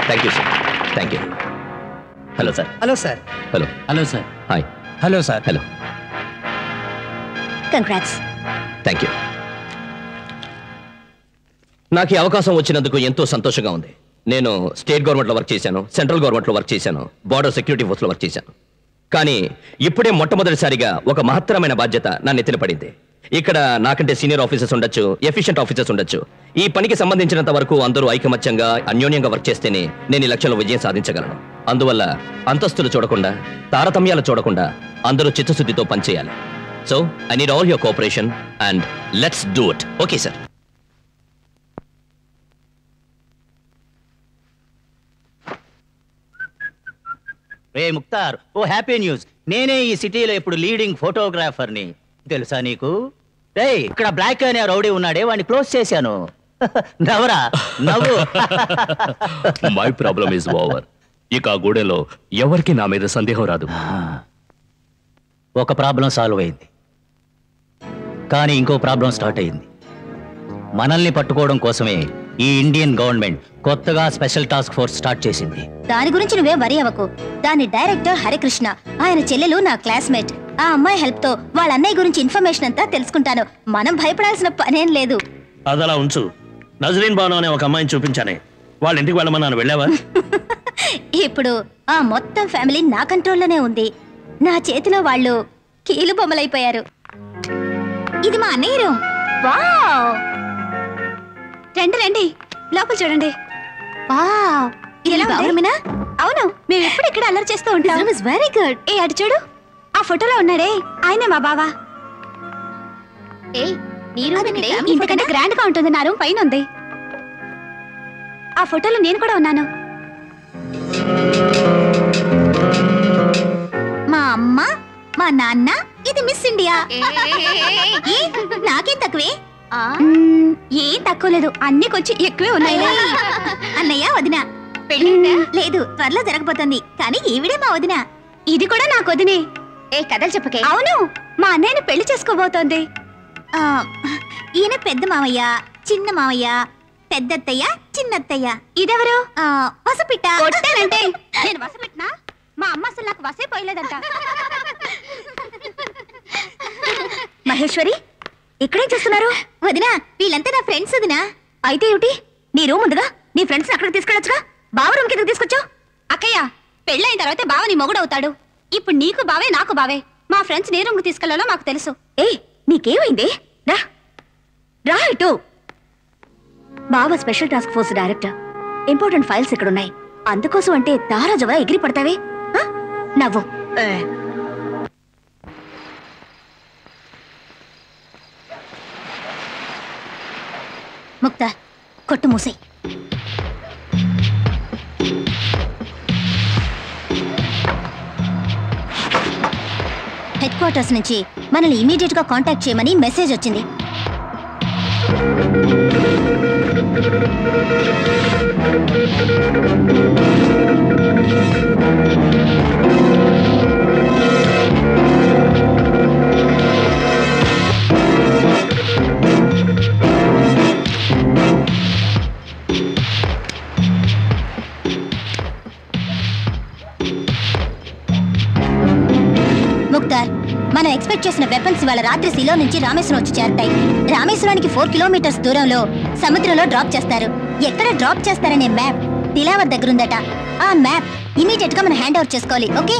Thank you sir, thank you. Hello sir. Hello sir. Hello. Hello sir. Hi. Hello sir. Hello. Congrats. Thank you. నాకు ఈ అవకాశం వచ్చినందుకు ఎంతో సంతోషంగా ఉంది. నేను స్టేట్ గవర్నమెంట్లో వర్క్ చేశాను, సెంట్రల్ గవర్నమెంట్లో వర్క్ చేశాను, బార్డర్ సెక్యూరిటీ ఫోర్స్లో వర్క్ చేశాను. కానీ ఇప్పుడే మొట్టమొదటిసారిగా ఒక మహత్తరమైన బాధ్యత నా నెత్తిన పడింది. ఇక్కడ నాకంటే సీనియర్ ఆఫీసర్స్ ఉండొచ్చు, ఎఫిషియెంట్ ఆఫీసర్స్ ఉండొచ్చు. ఈ పనికి సంబంధించినంత వరకు అందరూ ఐకమత్యంగా అన్యోన్యంగా వర్క్ చేస్తేనే నేను ఈ లక్ష్యంలో విజయం సాధించగలను. అందువల్ల అంతస్తులు చూడకుండా, తారతమ్యాలు చూడకుండా అందరూ చిత్తశుద్ధితో పనిచేయాలి. So I need all your cooperation and let's do it. Okay sir. రే ముక్తార్, ఓ హ్యాపీ న్యూస్. నేనే ఈ సిటీలో ఇప్పుడు లీడింగ్ ఫోటోగ్రాఫర్ని. తెలుసా నీకు? రే, ఇక్కడ బ్లాక్ అనే రౌడీ ఉన్నాడే, వాడిని క్లోజ్ చేశాను. నవరా నవ్వు. My problem is over. ఇక ఆ గూడెలో ఎవరికి నా మీద సందేహం రాదు. ఒక ప్రాబ్లం సాల్వ్ అయింది, కానీ ఇంకో ప్రాబ్లం స్టార్ట్ అయింది. మనల్ని పట్టుకోవడం కోసమే ఈ ఇండియన్ గవర్నమెంట్ కొత్తగా స్పెషల్ టాస్క్ ఫోర్స్ స్టార్ట్ చేసింది. దాని గురించి నువ్వే వరి అవ్వకు. దాని డైరెక్టర్ హరికృష్ణ, ఆయన చెల్లెలు నా క్లాస్మేట్. ఆ అమ్మాయి హెల్ప్ తో వాళ్ళ అన్నయ్య గురించి ఇన్ఫర్మేషన్ అంతా తెలుసుకుంటాను. మనం భయపడాల్సిన పనేం లేదు. అదలా ఉంచు. నజరీన్ బాను అనే ఒక అమ్మాయిని చూపించానే, వాళ్ళ ఇంటికి వెళ్ళమన్నాను, వెళ్ళావా? ఇప్పుడు ఆ మొత్తం ఫ్యామిలీ నా కంట్రోల్లోనే ఉంది. నా చేతిలో వాళ్ళు కీలు బొమ్మలైపోయారు. ఇది మా అన్నయ్య రూమ్. వావ్, రండి రండి, లోపల చూడండి. వావ్, ఇలా బాగున్నా? అవును, మేము ఎప్పుడు ఇక్కడ అల్లరి చేస్తూ ఉంటాం. Very good. ఏ అటు చూడు, ఆ ఫోటోలో ఉన్నాడే ఆయనే మా బావా. ఇంతకంటే గ్రాండ్ గా ఉంటుంది. నా రూమ్ పైన ఉంది. ఆ ఫోటోలో నేను కూడా ఉన్నాను. మా అమ్మ, మా నాన్న, ఇది మిస్ ఇండియా. నాకేం తక్కువే? ఏం తక్కువ లేదు, అన్ని కొంచెం ఎక్కువే ఉన్నాయి. అన్నయ్య, వదిన లేదు, త్వరలో జరగబోతుంది. కానీ ఈవిడే మా వదిన. ఇది కూడా నాకు వదినే. ఏ కథలు చెప్పకే. అవును, మా అన్నయ్యని పెళ్లి చేసుకోబోతోంది. ఈయన పెద్ద మామయ్య, చిన్న మామయ్య, పెద్దత్తయ్య, చిన్నత్తయ్య. ఇదెవరు? వసపిట్ట. కొట్టానంటే నేను వసపిట్నా? మా అమ్మ అసలు నాకు వసే పోయలేదంట. మహేశ్వరి, ఇక్కడేం చేస్తున్నారు? వదినా, వీళ్ళంతా నా ఫ్రెండ్స్. వదినా, అయితే ఏమిటి? నీ రూమ్ ఉందిగా, నీ ఫ్రెండ్స్ అక్కడికి తీసుకెళ్ళొచ్చుగా. బావ రూమ్ కిందకి తీసుకొచ్చావు. అక్కయ్య, పెళ్ళైన తర్వాత బావ నీ మొగుడు అవుతాడు. ఇప్పుడు నీకు బావే, నాకు బావే. మా ఫ్రెండ్స్ నీ రూమ్కి తీసుకెళ్లాలో మాకు తెలుసు. ఏ, నీకేమైంది? రా రా ఇటు. బావ special task force director. Important files ఇక్కడ ఉన్నాయి. అందుకోసం అంటే దారాజవా ఎగిరి పడతావే. నవ్వు. ముక్తా, కొట్టు మూసే. హెడ్ క్వార్టర్స్ నుంచి మనల్ని ఇమీడియట్ గా కాంటాక్ట్ చేయమని మెసేజ్ వచ్చింది. ముక్తార్, మనం ఎక్స్పెక్ట్ చేసిన వెపన్స్ ఇవాళ రాత్రి సిలో నుంచి రామేశ్వరం వచ్చి చేరతాయి. రామేశ్వరానికి 4 కిలోమీటర్స్ దూరంలో సముద్రంలో డ్రాప్ చేస్తారు. ఎక్కడ డ్రాప్ చేస్తారనే మ్యాప్ దిలావర్ దగ్గరుందట. ఆ మ్యాప్ ఇమీడియట్ గా మనం హ్యాండ్ ఓవర్ చేసుకోవాలి. ఓకే?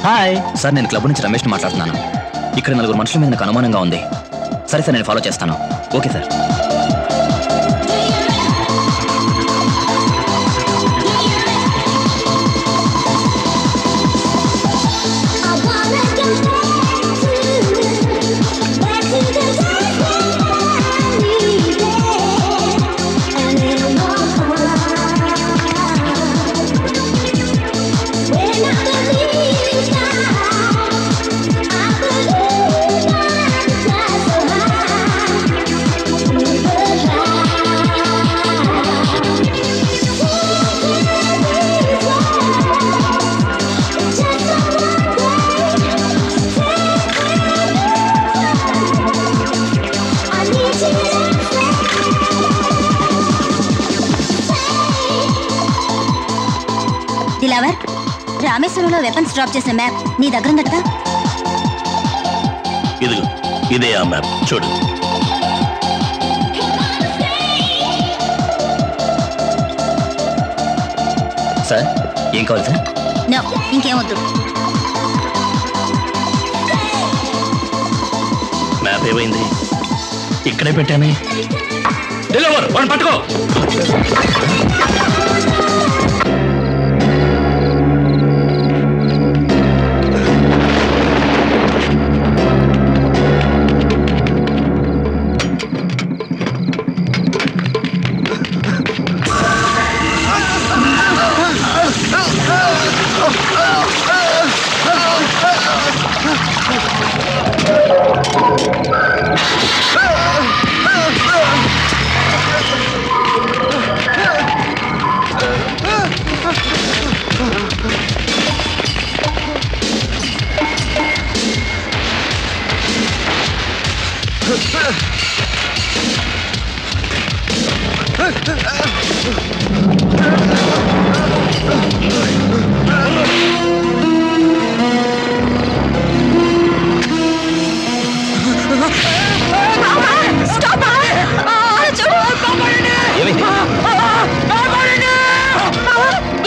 హాయ్ సార్, నేను క్లబ్ నుంచి రమేష్ని మాట్లాడుతున్నాను. ఇక్కడ 4 మనుషుల మీద నాకు అనుమానంగా ఉంది. సరే సార్, నేను ఫాలో చేస్తాను. Okay sir. దిలావర్, రామేశ్వరంలో వెపన్స్ డ్రాప్ చేసిన మ్యాప్ నీ దగ్గర ఉంది కదా? ఇదిగో ఇదే ఆ మ్యాప్ చూడు. సార్ ఏం కావాలి సార్? నో, ఇంకేమొద్దు. మ్యాప్ ఏమైంది? ఇక్కడే పెట్టానే. డెలివర్ వాడిని పట్టుకో.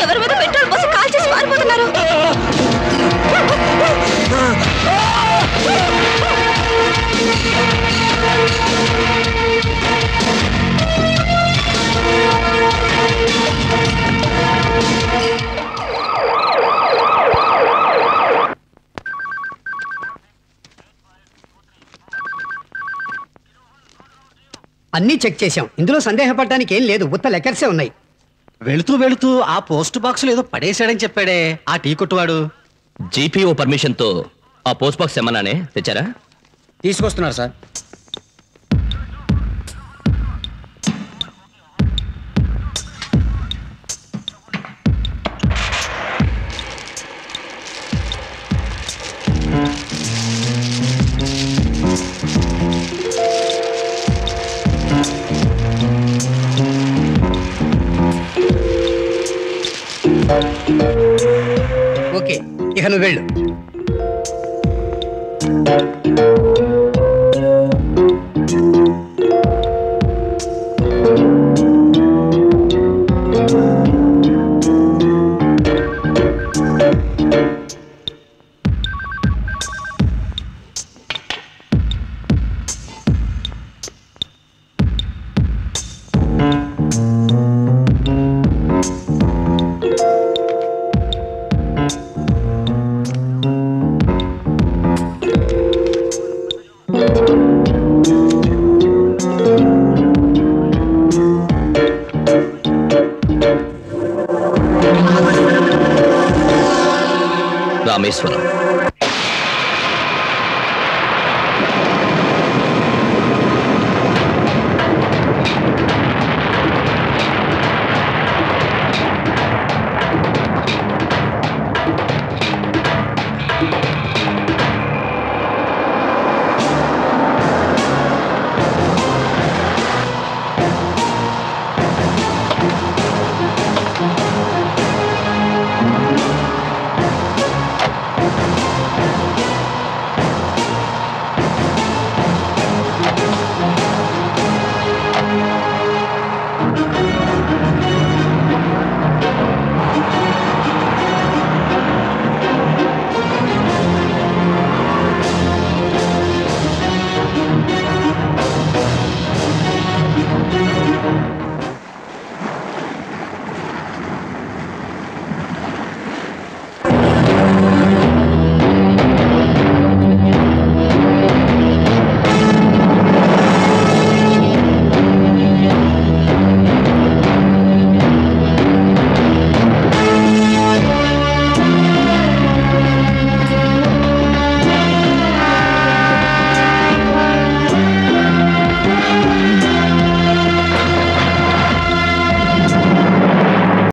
ఎవరి మీద పెట్రోల్ పోసి కాల్ చేసి పారిపోతున్నారు. అన్నీ చెక్ చేశాం. ఇందులో సందేహపడడానికి ఏం లేదు. ఉత్త లెక్కర్సే ఉన్నాయి. వెళుతూ ఆ పోస్ట్ బాక్స్ లో ఏదో పడేశాడని చెప్పాడే ఆ టీ కొట్టువాడు. జీపీఓ పర్మిషన్ తో ఆ పోస్ట్ బాక్స్ ఏమన్నానే తెచ్చారా? తీసుకొస్తున్నారు సార్. ఓకే, ఇక నువ్వు వెళ్ళు. రామేశ్వరం